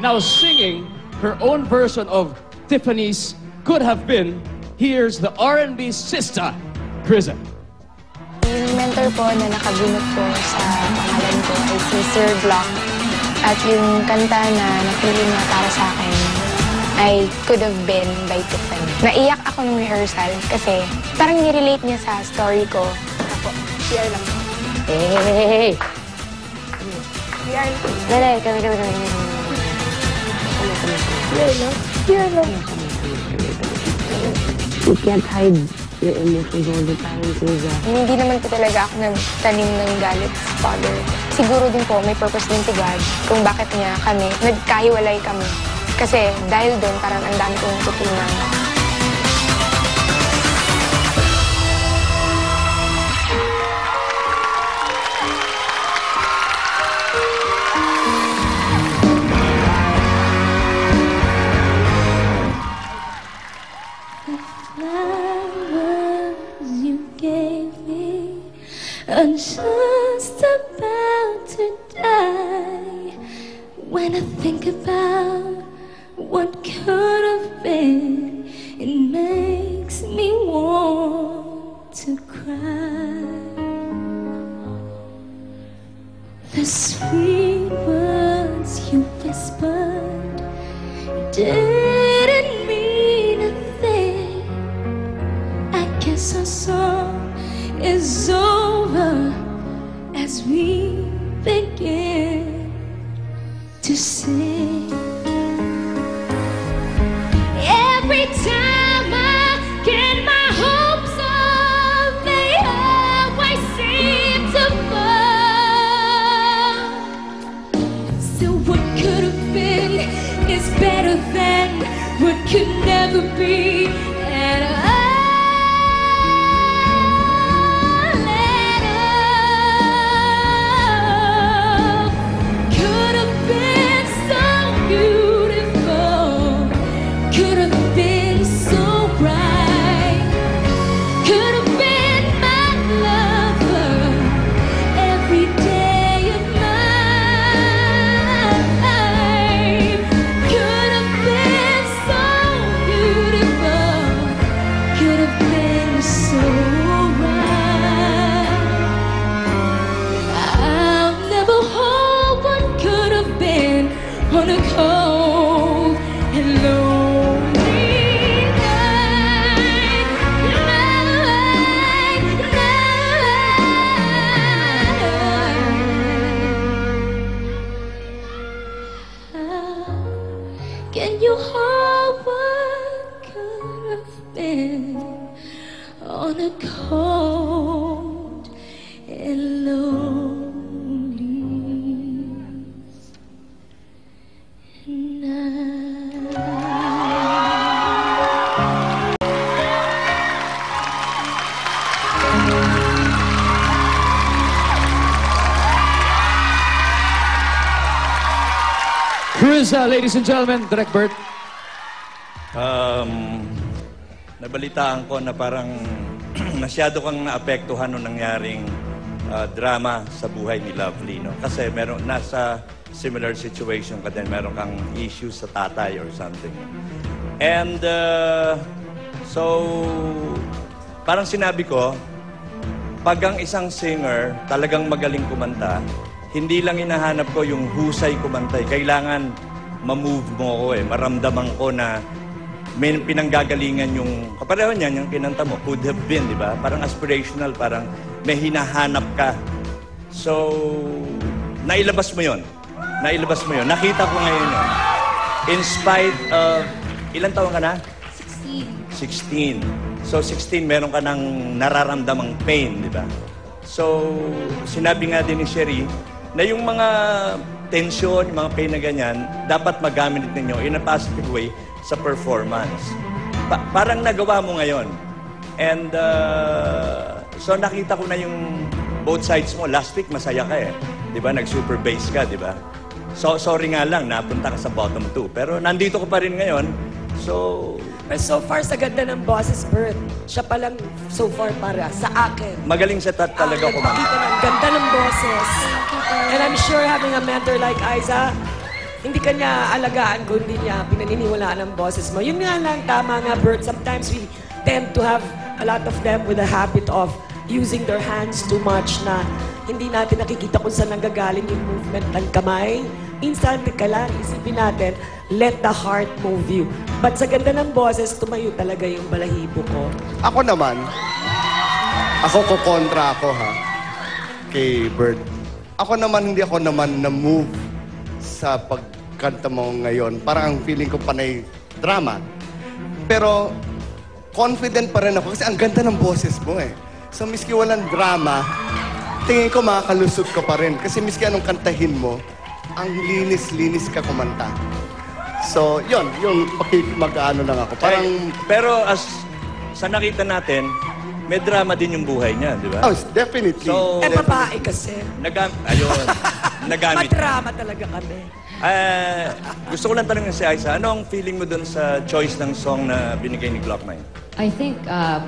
now singing her own version of Tiffany's Could Have Been. Here's the R&B sister, Criza. Yung mentor po na nakabunot po sa pangalan ko ay si Sir Glock. At yung kanta na napili niya para sa akin ay Could Have Been by Tiffany. Naiyak ako ng rehearsal kasi parang nirelate niya sa story ko. Ako, share lang. Hey! Share lang. Dali, kami. Share lang. You can't hide your emotions all the time, Criza. Hindi naman po talaga ako nagtanim ng galit sa father. Siguro din po may purpose din si God kung bakit niya kami, nagkahiwalay kami. Kasi dahil doon parang ang dami kong natutunan. I'm just about to die. When I think about what could have been, it makes me want to cry. The sweet words you whispered didn't mean a thing. I guess our song is over as we begin to sing. Every time I get my hopes up, they always seem to fall. Still, what could have been is better than what could never be. And on a cold and lonely night, How can you hold what could have been on a cold and lonely? Criza, ladies and gentlemen, Direk Bert. Nabalitaan ko na parang masyado kang naapektuhan nung nangyaring drama sa buhay ni Lovely, no? Kasi nasa similar situation ka din, meron kang issues sa tatay or something. And so, parang sinabi ko, pag ang isang singer talagang magaling kumanta, hindi lang hinahanap ko yung husay kumantay. Kailangan ma-move mo ko maramdaman ko na may pinanggagalingan yung, kapareho niyan, yung kinanta mo, Could Have Been, di ba? Parang aspirational, parang may hinahanap ka. So, nailabas mo yon. Nailabas mo yon. Nakita ko ngayon yun. In spite of, ilan taon ka na? 16. So, 16, meron ka ng nararamdamang pain, di ba? So, sinabi nga din ni Sherry, na yung mga tension, yung mga pain na ganyan, dapat magamit ninyo in a positive way sa performance. Parang nagawa mo ngayon. And so nakita ko na yung both sides mo. Last week, masaya ka Di ba? Nag-super bass ka, di ba? So, sorry nga lang, napunta ka sa bottom 2. Pero nandito ko pa rin ngayon. So, But so far, sa ganda ng boses, Bert, siya palang so far para sa akin. magaling sa talaga kumanta. Ang ganda ng boses. And I'm sure having a mentor like Aiza, hindi ka niya alagaan kung hindi niya pinaniniwalaan ang boses mo. Yun nga lang, tama nga, Bert. Sometimes we tend to have a lot of them with a habit of using their hands too much na hindi natin nakikita kung saan nanggagaling yung movement ng kamay. Minsan, ka lang, isipin natin, let the heart move you. But sa ganda ng boses, tumayo talaga yung balahibo ko. Ako naman, kukontra ako ha, kay Bert. Ako naman, hindi ako naman na-move sa pagkanta mo ngayon. Parang ang feeling ko panay drama. Pero, confident pa rin ako kasi ang ganda ng boses mo eh. So, miski walang drama, tingin ko makakalusot ka pa rin. Kasi miski anong kantahin mo, ang linis-linis ka kumanta. So, yun, yung mag-ano lang ako. Parang, Pero sa nakita natin, may drama din yung buhay niya, di ba? oh, definitely. So, Babae kasi. ayun, nagamit. Madrama talaga kami. Gusto ko lang tanongin si Aiza, ano ang feeling mo dun sa choice ng song na binigay ni Glock 9? I think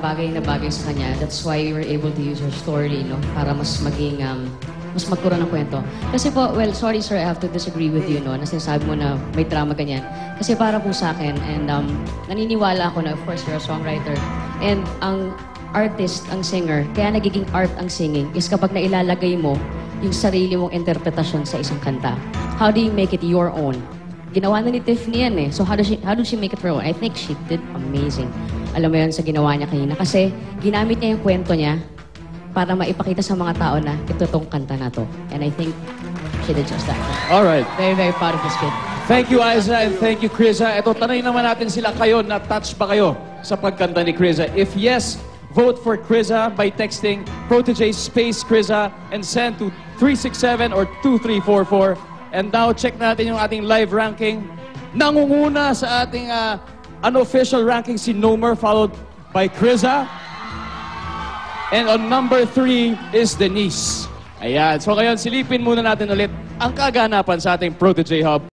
bagay na bagay sa kanya. That's why we were able to use her story, no? Para mas maging, mas magkaroon ng kwento. Kasi po, well, sorry sir, I have to disagree with you, no? Na sinasabi mo na may drama ganyan. Kasi para po sa akin, and naniniwala ako na, of course, you're a songwriter. And ang artist, ang singer, kaya nagiging art ang singing, is kapag nailalagay mo yung sarili mong interpretasyon sa isang kanta. How do you make it your own? Ginawa na ni Tiffany yan eh. So how did she make it her own? I think she did amazing. Alam mo yun sa ginawa niya kanina. Kasi ginamit niya yung kwento niya para maipakita sa mga tao na ito tong kanta na to. And I think she did just that. All right. Very, very proud of this kid. Thank you, Aiza, and thank you, Kriza. Ito, tanay naman natin sila kayo, na-touch ba kayo sa pagkanta ni Kriza? If yes, vote for Kriza by texting Protege space Kriza and send to 367 or 2344. And now, check natin yung ating live ranking. Nangunguna sa ating unofficial ranking si Nomer, followed by Kriza. And on number 3 is Denise. Ayan. So ngayon, silipin muna natin ulit ang kaganapan sa ating Protege Hub.